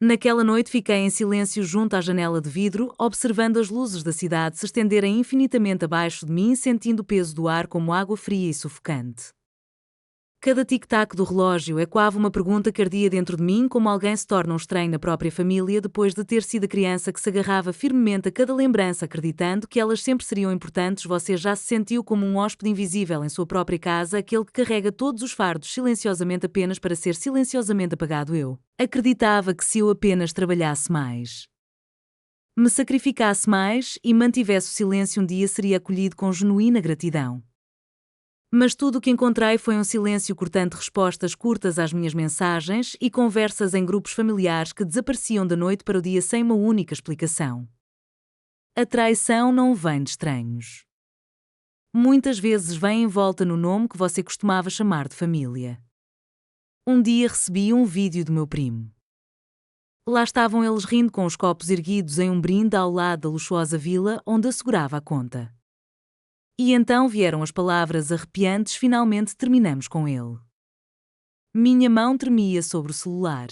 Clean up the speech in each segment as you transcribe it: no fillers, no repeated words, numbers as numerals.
Naquela noite fiquei em silêncio junto à janela de vidro, observando as luzes da cidade se estenderem infinitamente abaixo de mim, sentindo o peso do ar como água fria e sufocante. Cada tic-tac do relógio ecoava uma pergunta que ardia dentro de mim, como alguém se torna um estranho na própria família depois de ter sido a criança que se agarrava firmemente a cada lembrança acreditando que elas sempre seriam importantes. Você já se sentiu como um hóspede invisível em sua própria casa, aquele que carrega todos os fardos silenciosamente apenas para ser silenciosamente apagado? Eu acreditava que se eu apenas trabalhasse mais, me sacrificasse mais e mantivesse o silêncio, um dia seria acolhido com genuína gratidão. Mas tudo o que encontrei foi um silêncio cortante, respostas curtas às minhas mensagens e conversas em grupos familiares que desapareciam da noite para o dia sem uma única explicação. A traição não vem de estranhos. Muitas vezes vem envolta no nome que você costumava chamar de família. Um dia recebi um vídeo do meu primo. Lá estavam eles rindo com os copos erguidos em um brinde ao lado da luxuosa vila onde assegurava a conta. E então vieram as palavras arrepiantes: finalmente terminamos com ele. Minha mão tremia sobre o celular.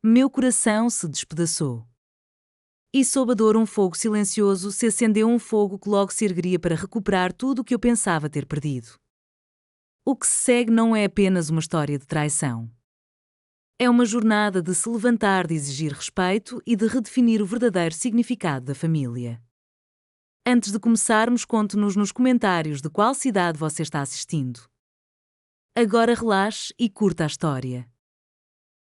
Meu coração se despedaçou. E sob a dor um fogo silencioso se acendeu, um fogo que logo se ergueria para recuperar tudo o que eu pensava ter perdido. O que se segue não é apenas uma história de traição. É uma jornada de se levantar, de exigir respeito e de redefinir o verdadeiro significado da família. Antes de começarmos, conte-nos nos comentários de qual cidade você está assistindo. Agora relaxe e curta a história.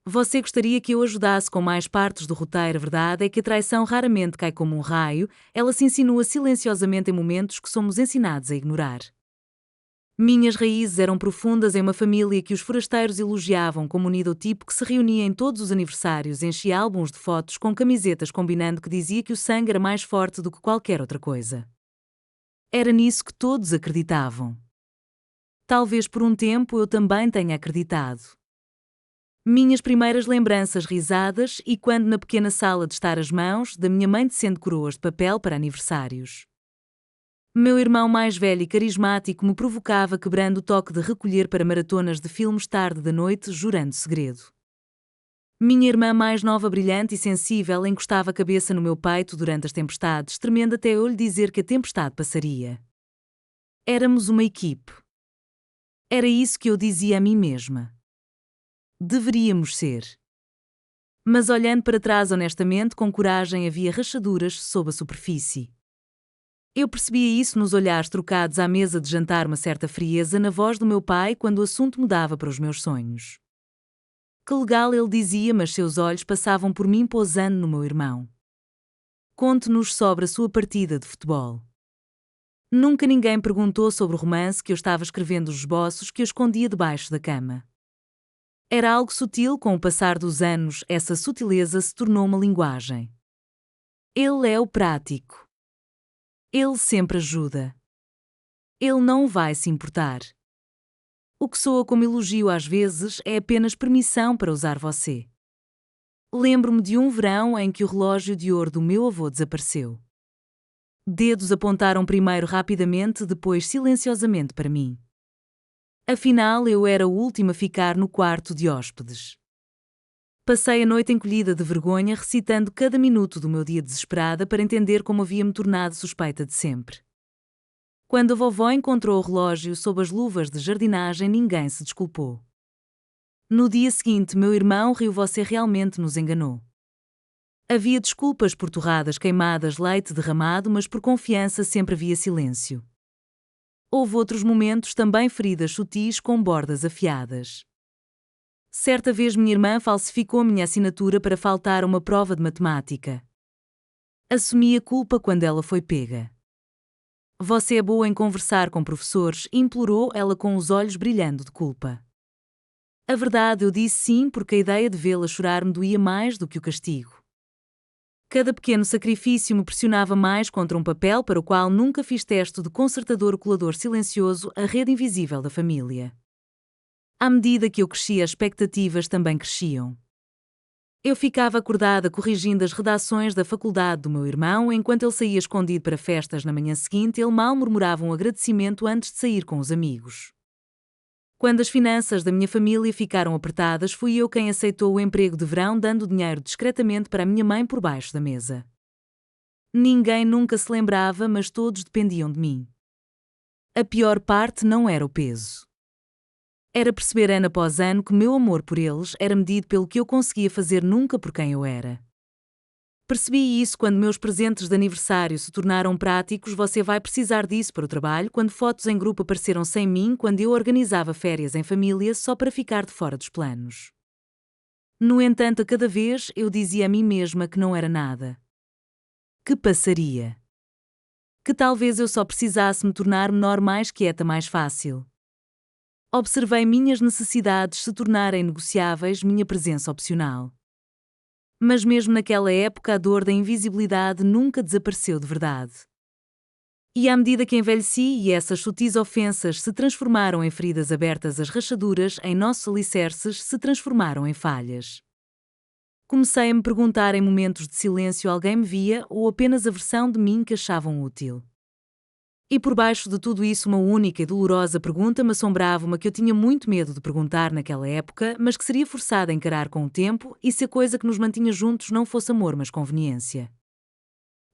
Você gostaria que eu ajudasse com mais partes do roteiro? A verdade é que a traição raramente cai como um raio, ela se insinua silenciosamente em momentos que somos ensinados a ignorar. Minhas raízes eram profundas em uma família que os forasteiros elogiavam como unido, o tipo que se reunia em todos os aniversários, enchia álbuns de fotos com camisetas combinando, que dizia que o sangue era mais forte do que qualquer outra coisa. Era nisso que todos acreditavam. Talvez por um tempo eu também tenha acreditado. Minhas primeiras lembranças risadas e quando na pequena sala de estar as mãos da minha mãe tecendo coroas de papel para aniversários. Meu irmão mais velho e carismático me provocava, quebrando o toque de recolher para maratonas de filmes tarde da noite, jurando segredo. Minha irmã mais nova, brilhante e sensível, encostava a cabeça no meu peito durante as tempestades, tremendo até eu lhe dizer que a tempestade passaria. Éramos uma equipe. Era isso que eu dizia a mim mesma. Deveríamos ser. Mas olhando para trás honestamente, com coragem, havia rachaduras sob a superfície. Eu percebia isso nos olhares trocados à mesa de jantar, uma certa frieza na voz do meu pai quando o assunto mudava para os meus sonhos. Que legal, ele dizia, mas seus olhos passavam por mim, pousando no meu irmão. Conte-nos sobre a sua partida de futebol. Nunca ninguém perguntou sobre o romance que eu estava escrevendo, os esboços que eu escondia debaixo da cama. Era algo sutil, com o passar dos anos, essa sutileza se tornou uma linguagem. Ele é o prático. Ele sempre ajuda. Ele não vai se importar. O que soa como elogio às vezes é apenas permissão para usar você. Lembro-me de um verão em que o relógio de ouro do meu avô desapareceu. Dedos apontaram primeiro rapidamente, depois silenciosamente para mim. Afinal, eu era o último a ficar no quarto de hóspedes. Passei a noite encolhida de vergonha, recitando cada minuto do meu dia, desesperada para entender como havia me tornado suspeita de sempre. Quando a vovó encontrou o relógio sob as luvas de jardinagem, ninguém se desculpou. No dia seguinte, meu irmão riu: você realmente nos enganou. Havia desculpas por torradas queimadas, leite derramado, mas por confiança sempre havia silêncio. Houve outros momentos, também feridas sutis com bordas afiadas. Certa vez minha irmã falsificou minha assinatura para faltar a uma prova de matemática. Assumi a culpa quando ela foi pega. Você é boa em conversar com professores, implorou ela com os olhos brilhando de culpa. A verdade, eu disse sim, porque a ideia de vê-la chorar me doía mais do que o castigo. Cada pequeno sacrifício me pressionava mais contra um papel para o qual nunca fiz teste de consertador, o colador silencioso, a rede invisível da família. À medida que eu crescia, as expectativas também cresciam. Eu ficava acordada corrigindo as redações da faculdade do meu irmão, enquanto ele saía escondido para festas na manhã seguinte. Ele mal murmurava um agradecimento antes de sair com os amigos. Quando as finanças da minha família ficaram apertadas, fui eu quem aceitou o emprego de verão, dando dinheiro discretamente para a minha mãe por baixo da mesa. Ninguém nunca se lembrava, mas todos dependiam de mim. A pior parte não era o peso. Era perceber ano após ano que o meu amor por eles era medido pelo que eu conseguia fazer, nunca por quem eu era. Percebi isso quando meus presentes de aniversário se tornaram práticos. Você vai precisar disso para o trabalho, quando fotos em grupo apareceram sem mim, quando eu organizava férias em família só para ficar de fora dos planos. No entanto, a cada vez eu dizia a mim mesma que não era nada. Que passaria? Que talvez eu só precisasse me tornar menor, mais quieta, mais fácil. Observei minhas necessidades se tornarem negociáveis, minha presença opcional. Mas mesmo naquela época a dor da invisibilidade nunca desapareceu de verdade. E à medida que envelheci e essas sutis ofensas se transformaram em feridas abertas, as rachaduras em nossos alicerces se transformaram em falhas. Comecei a me perguntar em momentos de silêncio: alguém me via ou apenas a versão de mim que achavam útil? E por baixo de tudo isso, uma única e dolorosa pergunta me assombrava, uma que eu tinha muito medo de perguntar naquela época, mas que seria forçada a encarar com o tempo: e se a coisa que nos mantinha juntos não fosse amor, mas conveniência?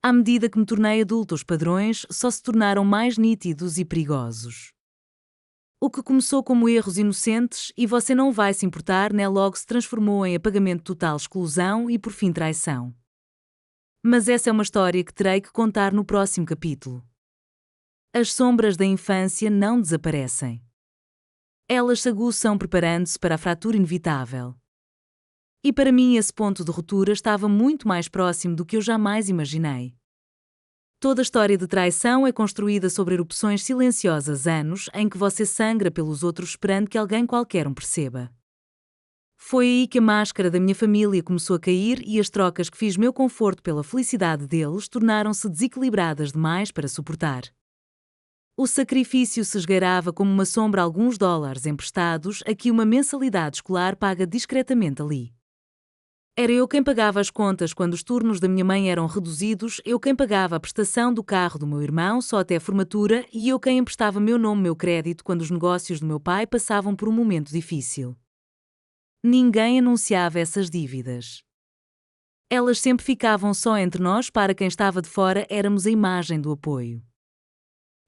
À medida que me tornei adulto, os padrões só se tornaram mais nítidos e perigosos. O que começou como erros inocentes e você não vai se importar, né, logo se transformou em apagamento total, exclusão e por fim traição. Mas essa é uma história que terei que contar no próximo capítulo. As sombras da infância não desaparecem. Elas se aguçam, preparando-se para a fratura inevitável. E para mim esse ponto de ruptura estava muito mais próximo do que eu jamais imaginei. Toda a história de traição é construída sobre erupções silenciosas, anos em que você sangra pelos outros esperando que alguém qualquer perceba. Foi aí que a máscara da minha família começou a cair e as trocas que fiz meu conforto pela felicidade deles tornaram-se desequilibradas demais para suportar. O sacrifício se esgueirava como uma sombra, alguns dólares emprestados, aqui uma mensalidade escolar paga discretamente ali. Era eu quem pagava as contas quando os turnos da minha mãe eram reduzidos, eu quem pagava a prestação do carro do meu irmão só até a formatura e eu quem emprestava meu nome, meu crédito quando os negócios do meu pai passavam por um momento difícil. Ninguém anunciava essas dívidas. Elas sempre ficavam só entre nós, para quem estava de fora éramos a imagem do apoio.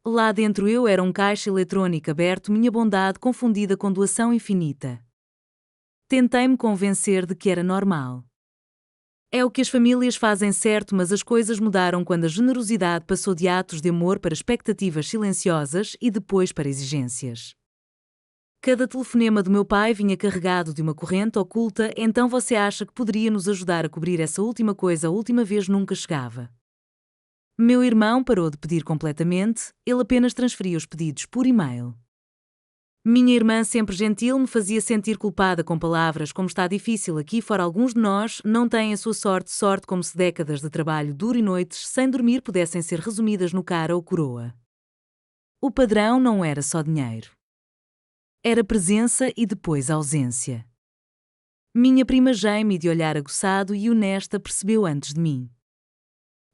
Lá dentro eu era um caixa eletrónico aberto, minha bondade confundida com doação infinita. Tentei-me convencer de que era normal. É o que as famílias fazem, certo, mas as coisas mudaram quando a generosidade passou de atos de amor para expectativas silenciosas e depois para exigências. Cada telefonema do meu pai vinha carregado de uma corrente oculta. Então você acha que poderia nos ajudar a cobrir essa última coisa? A última vez nunca chegava. Meu irmão parou de pedir completamente, ele apenas transferia os pedidos por e-mail. Minha irmã, sempre gentil, me fazia sentir culpada com palavras como está difícil aqui fora. Alguns de nós não têm a sua sorte, como se décadas de trabalho duro e noites sem dormir pudessem ser resumidas no cara ou coroa. O padrão não era só dinheiro. Era presença e depois ausência. Minha prima Jamie, de olhar aguçado e honesta, percebeu antes de mim.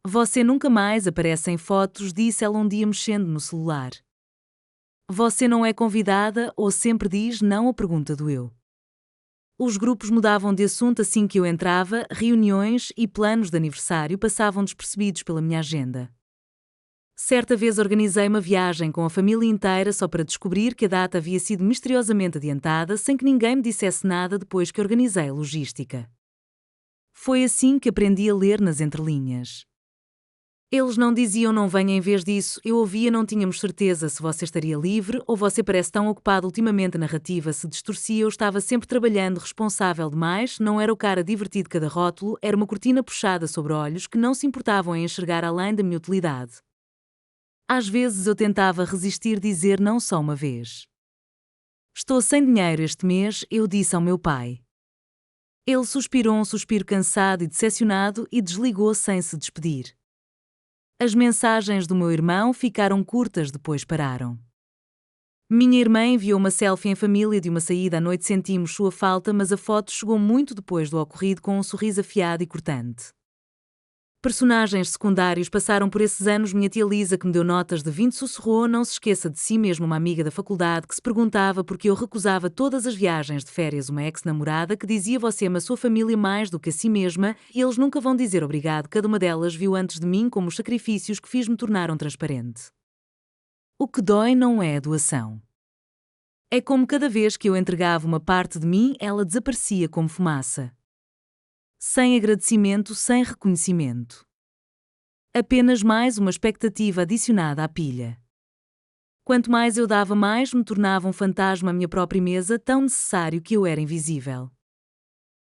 Você nunca mais aparece em fotos, disse ela um dia mexendo no celular. Você não é convidada ou sempre diz não? A pergunta doeu. Os grupos mudavam de assunto assim que eu entrava, reuniões e planos de aniversário passavam despercebidos pela minha agenda. Certa vez organizei uma viagem com a família inteira só para descobrir que a data havia sido misteriosamente adiantada sem que ninguém me dissesse nada depois que organizei a logística. Foi assim que aprendi a ler nas entrelinhas. Eles não diziam não venha, em vez disso, eu ouvia não tínhamos certeza se você estaria livre ou você parece tão ocupado ultimamente. A narrativa se distorcia, eu estava sempre trabalhando, responsável demais, não era o cara divertido. Cada rótulo era uma cortina puxada sobre olhos que não se importavam em enxergar além da minha utilidade. Às vezes eu tentava resistir dizer não só uma vez. Estou sem dinheiro este mês, eu disse ao meu pai. Ele suspirou um suspiro cansado e decepcionado e desligou sem se despedir. As mensagens do meu irmão ficaram curtas, depois pararam. Minha irmã enviou uma selfie em família de uma saída à noite, sentimos sua falta, mas a foto chegou muito depois do ocorrido com um sorriso afiado e cortante. Personagens secundários passaram por esses anos. Minha tia Lisa, que me deu notas de 20, sussurrou: não se esqueça de si mesmo. Uma amiga da faculdade que se perguntava por que eu recusava todas as viagens de férias. Uma ex-namorada que dizia: você ama a sua família mais do que a si mesma e eles nunca vão dizer obrigado. Cada uma delas viu antes de mim como os sacrifícios que fiz me tornaram transparente. O que dói não é a doação. É como cada vez que eu entregava uma parte de mim, ela desaparecia como fumaça. Sem agradecimento, sem reconhecimento. Apenas mais uma expectativa adicionada à pilha. Quanto mais eu dava, mais me tornava um fantasma à minha própria mesa, tão necessário que eu era invisível.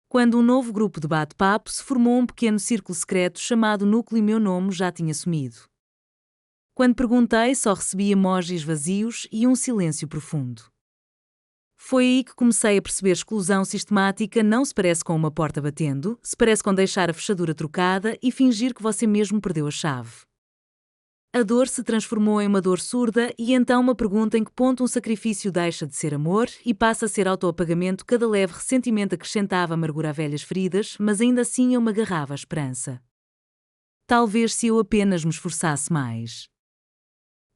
Quando um novo grupo de bate-papo se formou, um pequeno círculo secreto chamado Núcleo, e meu nome já tinha sumido. Quando perguntei, só recebi emojis vazios e um silêncio profundo. Foi aí que comecei a perceber: exclusão sistemática não se parece com uma porta batendo, se parece com deixar a fechadura trocada e fingir que você mesmo perdeu a chave. A dor se transformou em uma dor surda e então uma pergunta: em que ponto um sacrifício deixa de ser amor e passa a ser autoapagamento? Cada leve ressentimento acrescentava amargura a velhas feridas, mas ainda assim eu me agarrava à esperança. Talvez se eu apenas me esforçasse mais.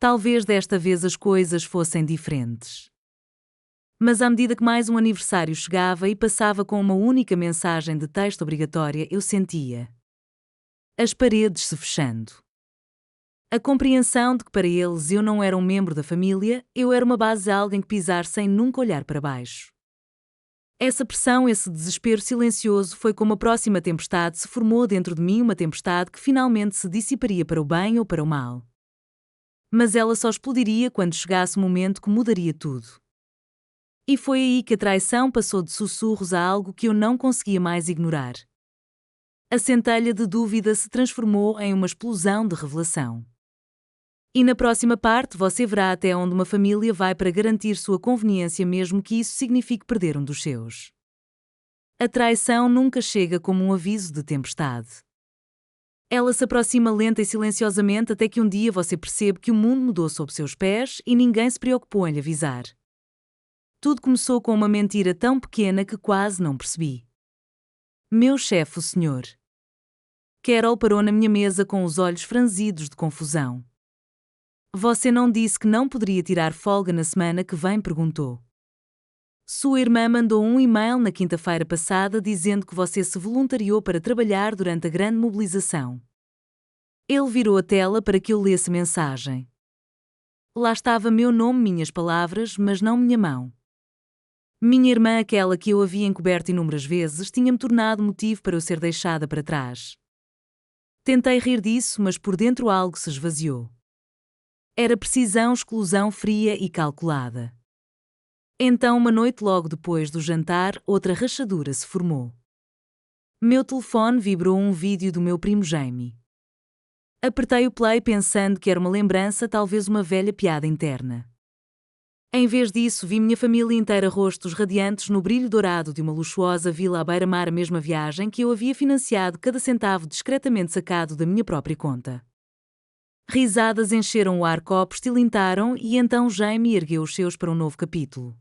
Talvez desta vez as coisas fossem diferentes. Mas à medida que mais um aniversário chegava e passava com uma única mensagem de texto obrigatória, eu sentia as paredes se fechando. A compreensão de que para eles eu não era um membro da família, eu era uma base, alguém que pisar sem nunca olhar para baixo. Essa pressão, esse desespero silencioso foi como a próxima tempestade se formou dentro de mim, uma tempestade que finalmente se dissiparia para o bem ou para o mal. Mas ela só explodiria quando chegasse o momento que mudaria tudo. E foi aí que a traição passou de sussurros a algo que eu não conseguia mais ignorar. A centelha de dúvida se transformou em uma explosão de revelação. E na próxima parte você verá até onde uma família vai para garantir sua conveniência, mesmo que isso signifique perder um dos seus. A traição nunca chega como um aviso de tempestade. Ela se aproxima lenta e silenciosamente até que um dia você percebe que o mundo mudou sob seus pés e ninguém se preocupou em lhe avisar. Tudo começou com uma mentira tão pequena que quase não percebi. Meu chefe, o senhor. Carol parou na minha mesa com os olhos franzidos de confusão. Você não disse que não poderia tirar folga na semana que vem? Perguntou. Sua irmã mandou um e-mail na quinta-feira passada dizendo que você se voluntariou para trabalhar durante a grande mobilização. Ele virou a tela para que eu lesse a mensagem. Lá estava meu nome, minhas palavras, mas não minha mão. Minha irmã, aquela que eu havia encoberto inúmeras vezes, tinha-me tornado motivo para eu ser deixada para trás. Tentei rir disso, mas por dentro algo se esvaziou. Era precisão, exclusão fria e calculada. Então, uma noite logo depois do jantar, outra rachadura se formou. Meu telefone vibrou, um vídeo do meu primo Jamie. Apertei o play pensando que era uma lembrança, talvez uma velha piada interna. Em vez disso, vi minha família inteira, rostos radiantes no brilho dourado de uma luxuosa vila à beira-mar, a mesma viagem que eu havia financiado, cada centavo discretamente sacado da minha própria conta. Risadas encheram o ar, copos tilintaram e então Jamie ergueu os seus para um novo capítulo.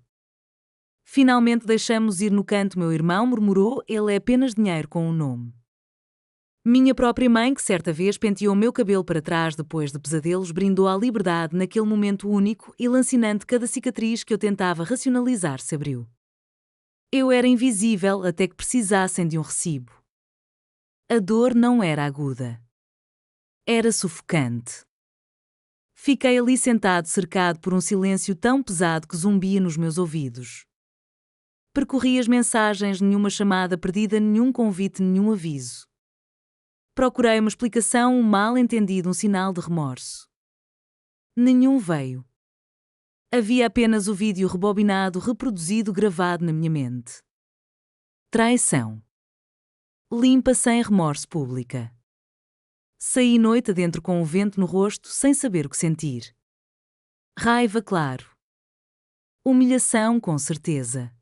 Finalmente deixamos ir no canto, meu irmão murmurou, ele é apenas dinheiro com um nome. Minha própria mãe, que certa vez penteou meu cabelo para trás depois de pesadelos, brindou à liberdade naquele momento único e lancinante. Cada cicatriz que eu tentava racionalizar se abriu. Eu era invisível até que precisassem de um recibo. A dor não era aguda. Era sufocante. Fiquei ali sentado, cercado por um silêncio tão pesado que zumbia nos meus ouvidos. Percorri as mensagens, nenhuma chamada perdida, nenhum convite, nenhum aviso. Procurei uma explicação, um mal-entendido, um sinal de remorso. Nenhum veio. Havia apenas o vídeo rebobinado, reproduzido, gravado na minha mente. Traição. Limpa sem remorso, pública. Saí noite adentro com o vento no rosto, sem saber o que sentir. Raiva, claro. Humilhação, com certeza.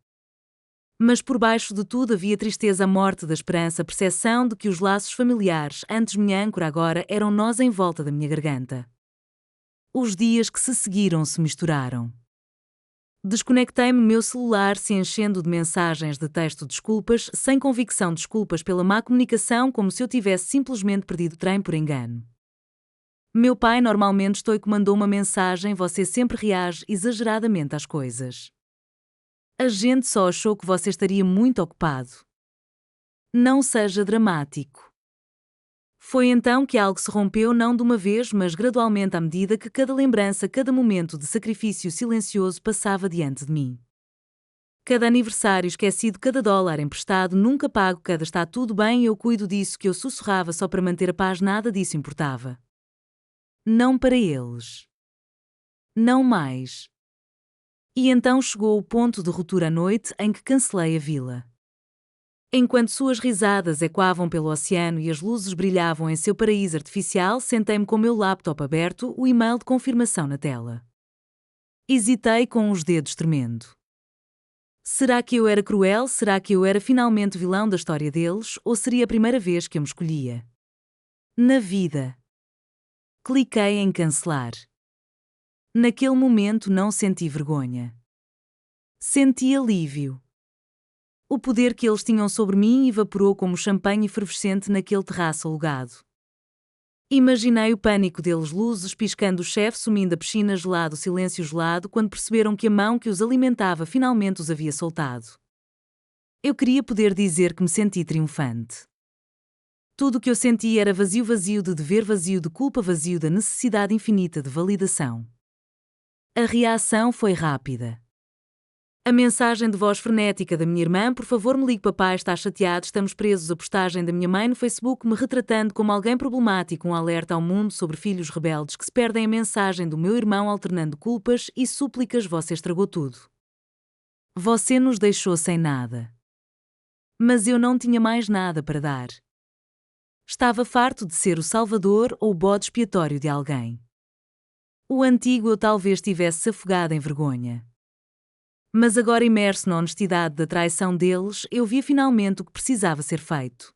Mas por baixo de tudo havia tristeza, a morte da esperança, a percepção de que os laços familiares, antes minha âncora, agora eram nós em volta da minha garganta. Os dias que se seguiram se misturaram. Desconectei-me, meu celular se enchendo de mensagens de texto desculpas, sem convicção, desculpas pela má comunicação, como se eu tivesse simplesmente perdido o trem por engano. Meu pai normalmente estoico mandou uma mensagem: você sempre reage exageradamente às coisas. A gente só achou que você estaria muito ocupado. Não seja dramático. Foi então que algo se rompeu, não de uma vez, mas gradualmente, à medida que cada lembrança, cada momento de sacrifício silencioso passava diante de mim. Cada aniversário esquecido, cada dólar emprestado, nunca pago, cada está tudo bem, eu cuido disso, que eu sussurrava só para manter a paz, nada disso importava. Não para eles. Não mais. E então chegou o ponto de ruptura à noite em que cancelei a vila. Enquanto suas risadas ecoavam pelo oceano e as luzes brilhavam em seu paraíso artificial, sentei-me com o meu laptop aberto, o e-mail de confirmação na tela. Hesitei com os dedos tremendo. Será que eu era cruel? Será que eu era finalmente o vilão da história deles? Ou seria a primeira vez que eu me escolhia? Na vida. Cliquei em cancelar. Naquele momento não senti vergonha. Senti alívio. O poder que eles tinham sobre mim evaporou como champanhe efervescente naquele terraço alugado. Imaginei o pânico deles, luzes piscando, o chefe sumindo, a piscina gelada, o silêncio gelado, quando perceberam que a mão que os alimentava finalmente os havia soltado. Eu queria poder dizer que me senti triunfante. Tudo o que eu sentia era vazio, vazio de dever, vazio de culpa, vazio da necessidade infinita de validação. A reação foi rápida. A mensagem de voz frenética da minha irmã: por favor me ligue, papai está chateado, estamos presos. A postagem da minha mãe no Facebook me retratando como alguém problemático, um alerta ao mundo sobre filhos rebeldes que se perdem. A mensagem do meu irmão alternando culpas e súplicas: você estragou tudo. Você nos deixou sem nada. Mas eu não tinha mais nada para dar. Estava farto de ser o salvador ou o bode expiatório de alguém. O antigo eu talvez tivesse-se afogado em vergonha. Mas agora, imerso na honestidade da traição deles, eu via finalmente o que precisava ser feito.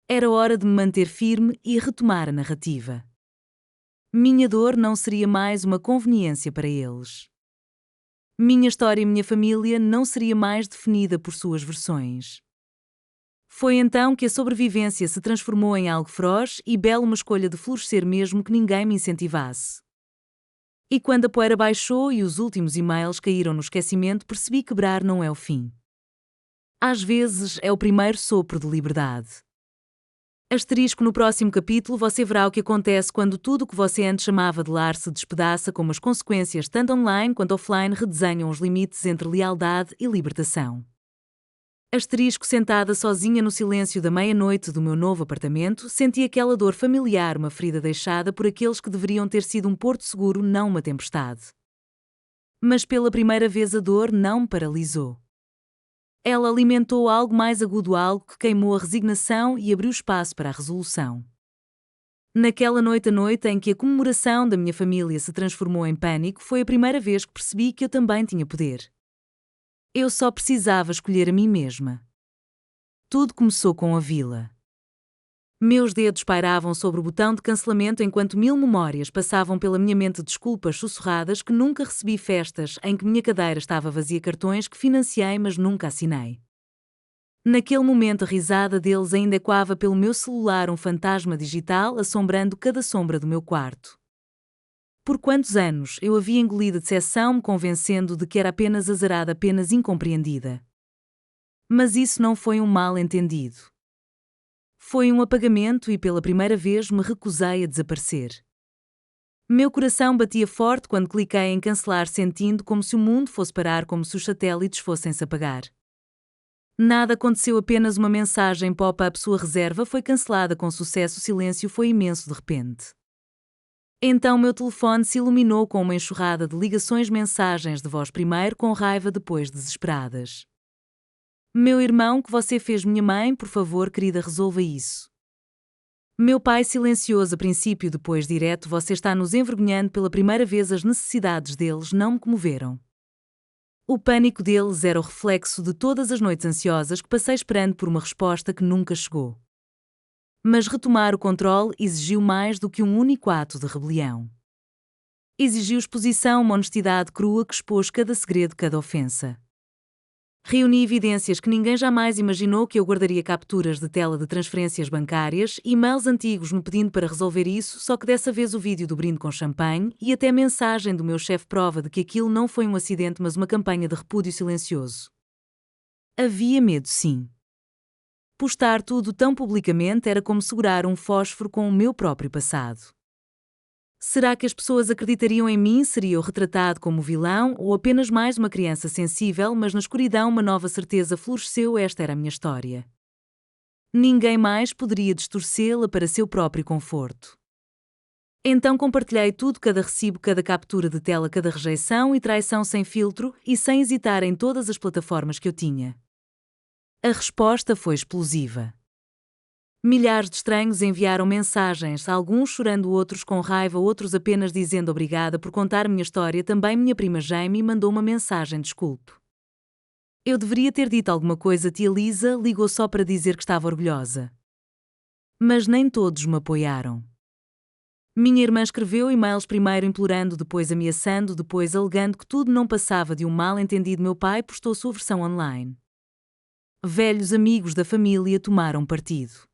Era hora de me manter firme e retomar a narrativa. Minha dor não seria mais uma conveniência para eles. Minha história e minha família não seria mais definida por suas versões. Foi então que a sobrevivência se transformou em algo feroz e belo, uma escolha de florescer mesmo que ninguém me incentivasse. E quando a poeira baixou e os últimos e-mails caíram no esquecimento, percebi que quebrar não é o fim. Às vezes é o primeiro sopro de liberdade. Asterisco: no próximo capítulo você verá o que acontece quando tudo o que você antes chamava de lar se despedaça, como as consequências, tanto online quanto offline, redesenham os limites entre lealdade e libertação. Asterisco: sentada sozinha no silêncio da meia-noite do meu novo apartamento, senti aquela dor familiar, uma ferida deixada por aqueles que deveriam ter sido um porto seguro, não uma tempestade. Mas pela primeira vez a dor não me paralisou. Ela alimentou algo mais agudo, algo que queimou a resignação e abriu espaço para a resolução. Naquela noite, a noite em que a comemoração da minha família se transformou em pânico, foi a primeira vez que percebi que eu também tinha poder. Eu só precisava escolher a mim mesma. Tudo começou com a vila. Meus dedos pairavam sobre o botão de cancelamento enquanto 1000 memórias passavam pela minha mente, desculpas sussurradas que nunca recebi, festas em que minha cadeira estava vazia, cartões que financiei mas nunca assinei. Naquele momento a risada deles ainda ecoava pelo meu celular, um fantasma digital assombrando cada sombra do meu quarto. Por quantos anos eu havia engolido a decepção, me convencendo de que era apenas azarada, apenas incompreendida. Mas isso não foi um mal-entendido. Foi um apagamento e pela primeira vez me recusei a desaparecer. Meu coração batia forte quando cliquei em cancelar, sentindo como se o mundo fosse parar, como se os satélites fossem-se apagar. Nada aconteceu, apenas uma mensagem pop-up: sua reserva foi cancelada com sucesso. O silêncio foi imenso de repente. Então meu telefone se iluminou com uma enxurrada de ligações, mensagens de voz, primeiro com raiva, depois desesperadas. Meu irmão: que você fez? Minha mãe: por favor, querida, resolva isso. Meu pai, silencioso a princípio, depois direto: você está nos envergonhando. Pela primeira vez as necessidades deles não me comoveram. O pânico deles era o reflexo de todas as noites ansiosas que passei esperando por uma resposta que nunca chegou. Mas retomar o controle exigiu mais do que um único ato de rebelião. Exigiu exposição, uma honestidade crua que expôs cada segredo, cada ofensa. Reuni evidências que ninguém jamais imaginou que eu guardaria: capturas de tela de transferências bancárias, e-mails antigos me pedindo para resolver isso, só que dessa vez o vídeo do brinde com champanhe e até mensagem do meu chefe prova de que aquilo não foi um acidente mas uma campanha de repúdio silencioso. Havia medo, sim. Postar tudo tão publicamente era como segurar um fósforo com o meu próprio passado. Será que as pessoas acreditariam em mim? Seria eu retratado como vilão ou apenas mais uma criança sensível? Mas na escuridão uma nova certeza floresceu: esta era a minha história. Ninguém mais poderia distorcê-la para seu próprio conforto. Então compartilhei tudo: cada recibo, cada captura de tela, cada rejeição e traição, sem filtro e sem hesitar, em todas as plataformas que eu tinha. A resposta foi explosiva. Milhares de estranhos enviaram mensagens, alguns chorando, outros com raiva, outros apenas dizendo obrigada por contar minha história. Também minha prima Jamie mandou uma mensagem: desculpe. Eu deveria ter dito alguma coisa. Tia Lisa ligou só para dizer que estava orgulhosa. Mas nem todos me apoiaram. Minha irmã escreveu e-mails, primeiro implorando, depois ameaçando, depois alegando que tudo não passava de um mal-entendido. Meu pai postou sua versão online. Velhos amigos da família tomaram partido.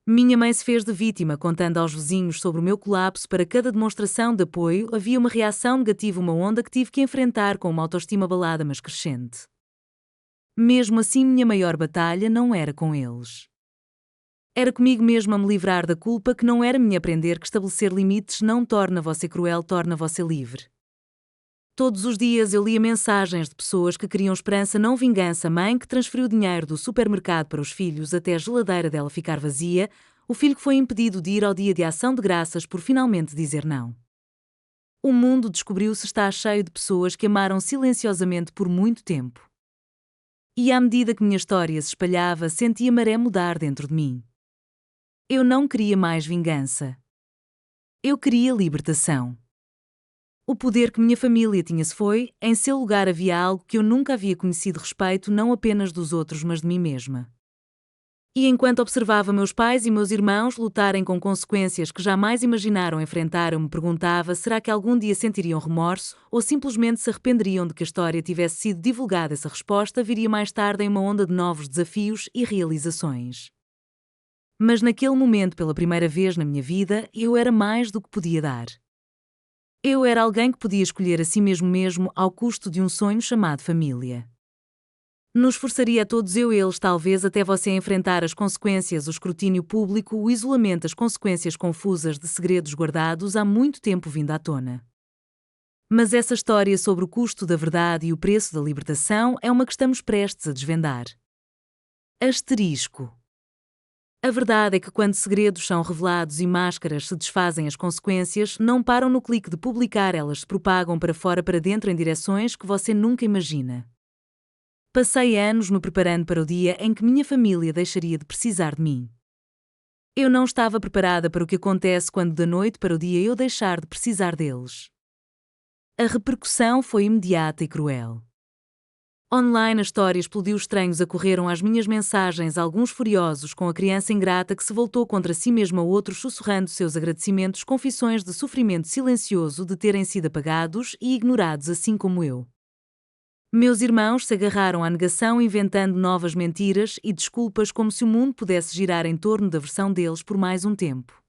Minha mãe se fez de vítima, contando aos vizinhos sobre o meu colapso. Para cada demonstração de apoio havia uma reação negativa, uma onda que tive que enfrentar com uma autoestima abalada mas crescente. Mesmo assim, minha maior batalha não era com eles. Era comigo mesma, a me livrar da culpa que não era minha. Aprender que estabelecer limites não torna você cruel, torna você livre. Todos os dias eu lia mensagens de pessoas que queriam esperança, não vingança. A mãe que transferiu dinheiro do supermercado para os filhos até a geladeira dela ficar vazia, o filho que foi impedido de ir ao dia de ação de graças por finalmente dizer não. O mundo descobriu-se está cheio de pessoas que amaram silenciosamente por muito tempo. E à medida que minha história se espalhava, senti a maré mudar dentro de mim. Eu não queria mais vingança. Eu queria libertação. O poder que minha família tinha se foi, em seu lugar havia algo que eu nunca havia conhecido: respeito, não apenas dos outros mas de mim mesma. E enquanto observava meus pais e meus irmãos lutarem com consequências que jamais imaginaram enfrentar, eu me perguntava: será que algum dia sentiriam remorso ou simplesmente se arrependeriam de que a história tivesse sido divulgada? Essa resposta viria mais tarde, em uma onda de novos desafios e realizações. Mas naquele momento, pela primeira vez na minha vida, eu era mais do que podia dar. Eu era alguém que podia escolher a si mesmo ao custo de um sonho chamado família. Nos forçaria a todos, eu e eles, talvez até você, a enfrentar as consequências, o escrutínio público, o isolamento, as consequências confusas de segredos guardados há muito tempo vindo à tona. Mas essa história sobre o custo da verdade e o preço da libertação é uma que estamos prestes a desvendar. Asterisco. A verdade é que quando segredos são revelados e máscaras se desfazem, as consequências não param no clique de publicar, elas se propagam para fora, para dentro, em direções que você nunca imagina. Passei anos me preparando para o dia em que minha família deixaria de precisar de mim. Eu não estava preparada para o que acontece quando da noite para o dia eu deixar de precisar deles. A repercussão foi imediata e cruel. Online a história explodiu, estranhos acorreram às minhas mensagens, alguns furiosos com a criança ingrata que se voltou contra si mesma, outros sussurrando seus agradecimentos, confissões de sofrimento silencioso de terem sido apagados e ignorados assim como eu. Meus irmãos se agarraram à negação, inventando novas mentiras e desculpas como se o mundo pudesse girar em torno da versão deles por mais um tempo.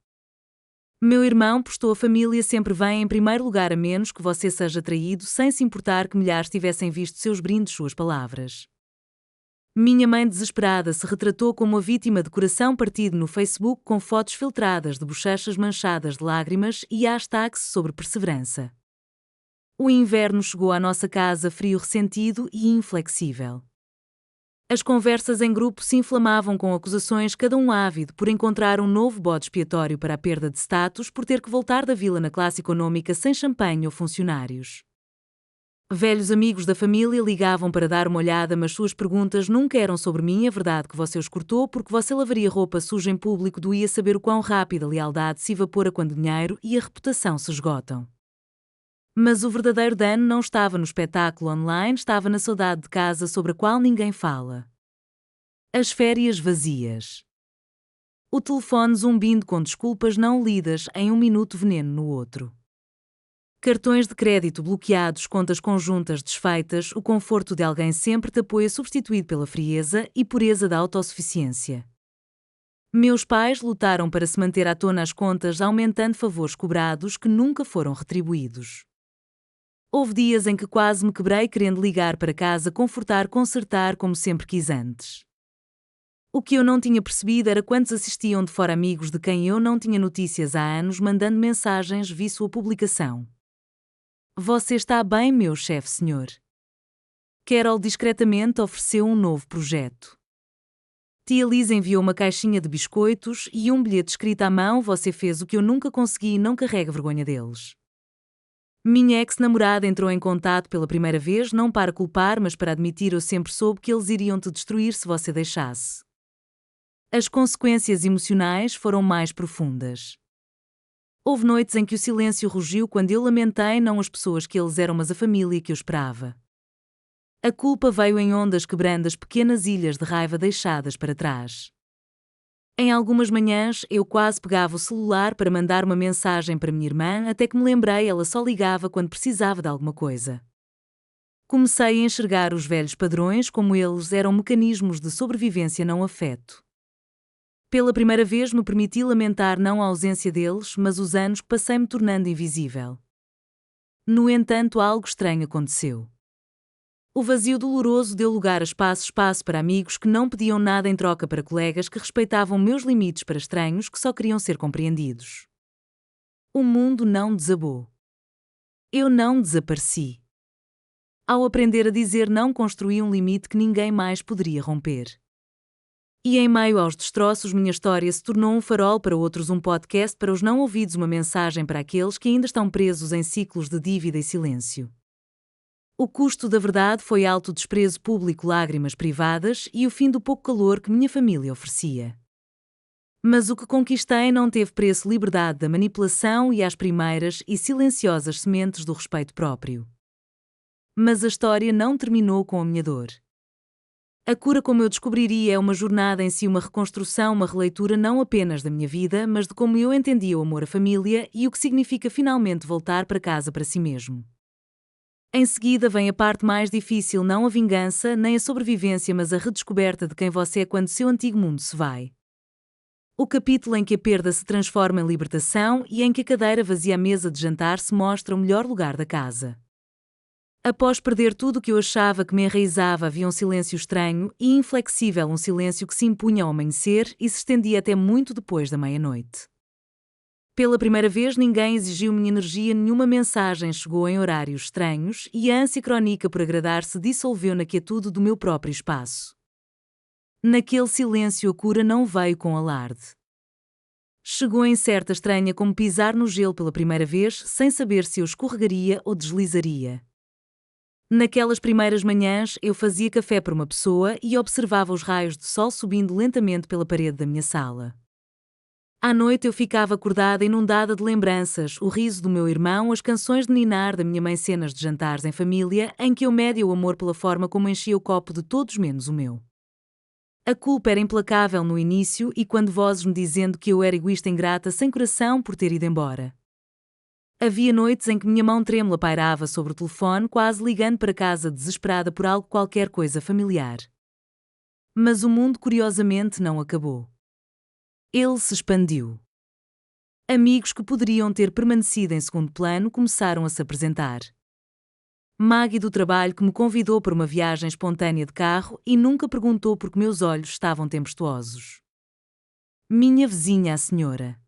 Meu irmão postou: a família sempre vem em primeiro lugar, a menos que você seja traído, sem se importar que milhares tivessem visto seus brindes, suas palavras. Minha mãe, desesperada, se retratou como a vítima de coração partido no Facebook, com fotos filtradas de bochechas manchadas de lágrimas e hashtags sobre perseverança. O inverno chegou à nossa casa, frio, ressentido e inflexível. As conversas em grupo se inflamavam com acusações, cada um ávido por encontrar um novo bode expiatório para a perda de status, por ter que voltar da vila na classe econômica sem champanhe ou funcionários. Velhos amigos da família ligavam para dar uma olhada, mas suas perguntas nunca eram sobre mim. A verdade que você os cortou porque você lavaria roupa suja em público. Doía saber o quão rápido a lealdade se evapora quando o dinheiro e a reputação se esgotam. Mas o verdadeiro dano não estava no espetáculo online, estava na saudade de casa sobre a qual ninguém fala. As férias vazias. O telefone zumbindo com desculpas não lidas em um minuto, veneno no outro. Cartões de crédito bloqueados, contas conjuntas desfeitas, o conforto de alguém sempre te apoia substituído pela frieza e pureza da autossuficiência. Meus pais lutaram para se manter à tona as contas, aumentando favores cobrados que nunca foram retribuídos. Houve dias em que quase me quebrei querendo ligar para casa, consertar como sempre quis antes. O que eu não tinha percebido era quantos assistiam de fora amigos de quem eu não tinha notícias há anos, mandando mensagens, vi sua publicação. Você está bem, meu chefe senhor? Carol discretamente ofereceu um novo projeto. Tia Liz enviou uma caixinha de biscoitos e um bilhete escrito à mão: você fez o que eu nunca consegui e não carrega vergonha deles. Minha ex-namorada entrou em contato pela primeira vez, não para culpar, mas para admitir: eu sempre soube que eles iriam te destruir se você deixasse. As consequências emocionais foram mais profundas. Houve noites em que o silêncio rugiu quando eu lamentei não as pessoas que eles eram, mas a família que eu esperava. A culpa veio em ondas, quebrando as pequenas ilhas de raiva deixadas para trás. Em algumas manhãs, eu quase pegava o celular para mandar uma mensagem para minha irmã, até que me lembrei, ela só ligava quando precisava de alguma coisa. Comecei a enxergar os velhos padrões como eles eram mecanismos de sobrevivência, não afeto. Pela primeira vez me permiti lamentar não a ausência deles, mas os anos que passei me tornando invisível. No entanto, algo estranho aconteceu. O vazio doloroso deu lugar a espaço para amigos que não pediam nada em troca, para colegas que respeitavam meus limites, para estranhos que só queriam ser compreendidos. O mundo não desabou. Eu não desapareci. Ao aprender a dizer não, construí um limite que ninguém mais poderia romper. E em meio aos destroços, minha história se tornou um farol para outros, um podcast para os não ouvidos, uma mensagem para aqueles que ainda estão presos em ciclos de dívida e silêncio. O custo da verdade foi alto: desprezo público, lágrimas privadas e o fim do pouco calor que minha família oferecia. Mas o que conquistei não teve preço: liberdade da manipulação e as primeiras e silenciosas sementes do respeito próprio. Mas a história não terminou com a minha dor. A cura, como eu descobriria, é uma jornada em si, uma reconstrução, uma releitura não apenas da minha vida, mas de como eu entendia o amor à família e o que significa finalmente voltar para casa, para si mesmo. Em seguida vem a parte mais difícil, não a vingança, nem a sobrevivência, mas a redescoberta de quem você é quando seu antigo mundo se vai. O capítulo em que a perda se transforma em libertação e em que a cadeira vazia à mesa de jantar se mostra o melhor lugar da casa. Após perder tudo o que eu achava que me enraizava, havia um silêncio estranho e inflexível, um silêncio que se impunha ao amanhecer e se estendia até muito depois da meia-noite. Pela primeira vez ninguém exigiu minha energia, nenhuma mensagem chegou em horários estranhos e a ânsia crónica por agradar se dissolveu na quietude do meu próprio espaço. Naquele silêncio a cura não veio com alarde. Chegou em certa estranha, como pisar no gelo pela primeira vez, sem saber se eu escorregaria ou deslizaria. Naquelas primeiras manhãs eu fazia café para uma pessoa e observava os raios de sol subindo lentamente pela parede da minha sala. À noite eu ficava acordada, inundada de lembranças, o riso do meu irmão, as canções de ninar da minha mãe, cenas de jantares em família em que eu media o amor pela forma como enchia o copo de todos menos o meu. A culpa era implacável no início e quando vozes me dizendo que eu era egoísta, ingrata, sem coração por ter ido embora. Havia noites em que minha mão trêmula pairava sobre o telefone, quase ligando para casa, desesperada por algo, qualquer coisa familiar. Mas o mundo curiosamente não acabou. Ele se expandiu. Amigos que poderiam ter permanecido em segundo plano começaram a se apresentar. Maggie do trabalho, que me convidou para uma viagem espontânea de carro e nunca perguntou porque meus olhos estavam tempestuosos. Minha vizinha, a senhora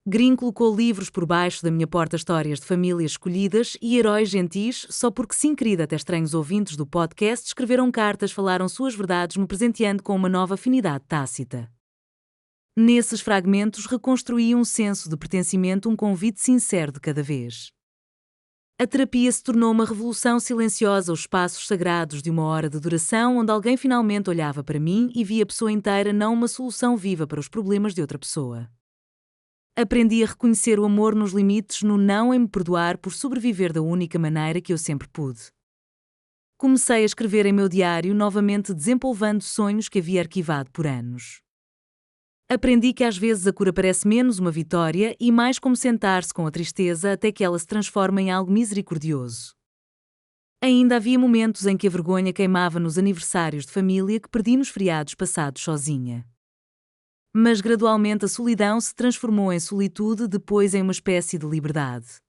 Green, colocou livros por baixo da minha porta, histórias de famílias escolhidas e heróis gentis, só porque sim, querida. Até estranhos ouvintes do podcast escreveram cartas, falaram suas verdades, me presenteando com uma nova afinidade tácita. Nesses fragmentos reconstruí um senso de pertencimento, um convite sincero de cada vez. A terapia se tornou uma revolução silenciosa, os espaços sagrados de uma hora de duração, onde alguém finalmente olhava para mim e via a pessoa inteira, não uma solução viva para os problemas de outra pessoa. Aprendi a reconhecer o amor nos limites, no não, em me perdoar por sobreviver da única maneira que eu sempre pude. Comecei a escrever em meu diário, novamente desempolvando sonhos que havia arquivado por anos. Aprendi que às vezes a cura parece menos uma vitória e mais como sentar-se com a tristeza até que ela se transforma em algo misericordioso. Ainda havia momentos em que a vergonha queimava nos aniversários de família que perdi nos feriados passados sozinha. Mas gradualmente a solidão se transformou em solitude, depois em uma espécie de liberdade.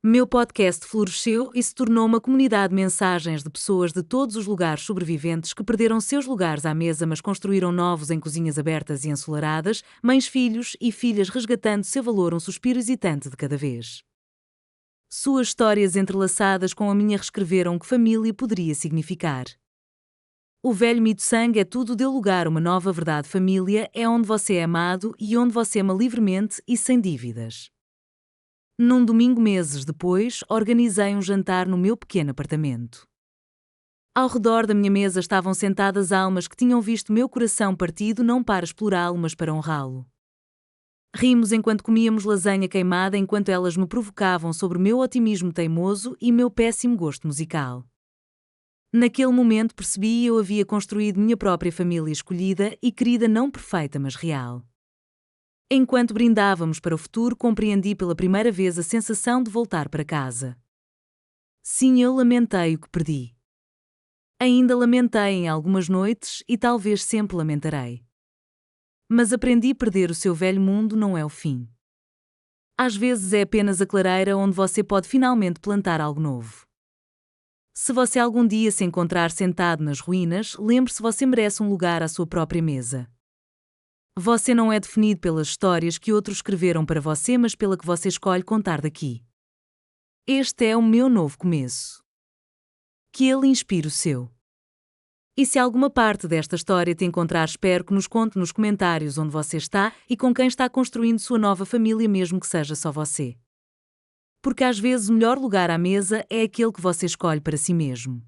Meu podcast floresceu e se tornou uma comunidade de mensagens de pessoas de todos os lugares sobreviventes que perderam seus lugares à mesa mas construíram novos em cozinhas abertas e ensolaradas, mães, filhos e filhas resgatando seu valor um suspiro hesitante de cada vez. Suas histórias entrelaçadas com a minha reescreveram o que família poderia significar. O velho mito sangue é tudo deu lugar a uma nova verdade. Família é onde você é amado e onde você ama livremente e sem dívidas. Num domingo meses depois, organizei um jantar no meu pequeno apartamento. Ao redor da minha mesa estavam sentadas almas que tinham visto meu coração partido não para explorá-lo mas para honrá-lo. Rimos enquanto comíamos lasanha queimada enquanto elas me provocavam sobre meu otimismo teimoso e meu péssimo gosto musical. Naquele momento percebi eu havia construído minha própria família escolhida e querida, não perfeita mas real. Enquanto brindávamos para o futuro, compreendi pela primeira vez a sensação de voltar para casa. Sim, eu lamentei o que perdi. Ainda lamentei em algumas noites e talvez sempre lamentarei. Mas aprendi a perder o seu velho mundo não é o fim. Às vezes é apenas a clareira onde você pode finalmente plantar algo novo. Se você algum dia se encontrar sentado nas ruínas, lembre-se, você merece um lugar à sua própria mesa. Você não é definido pelas histórias que outros escreveram para você, mas pela que você escolhe contar daqui. Este é o meu novo começo. Que ele inspire o seu. E se alguma parte desta história te encontrar, espero que nos conte nos comentários onde você está e com quem está construindo sua nova família, mesmo que seja só você. Porque às vezes o melhor lugar à mesa é aquele que você escolhe para si mesmo.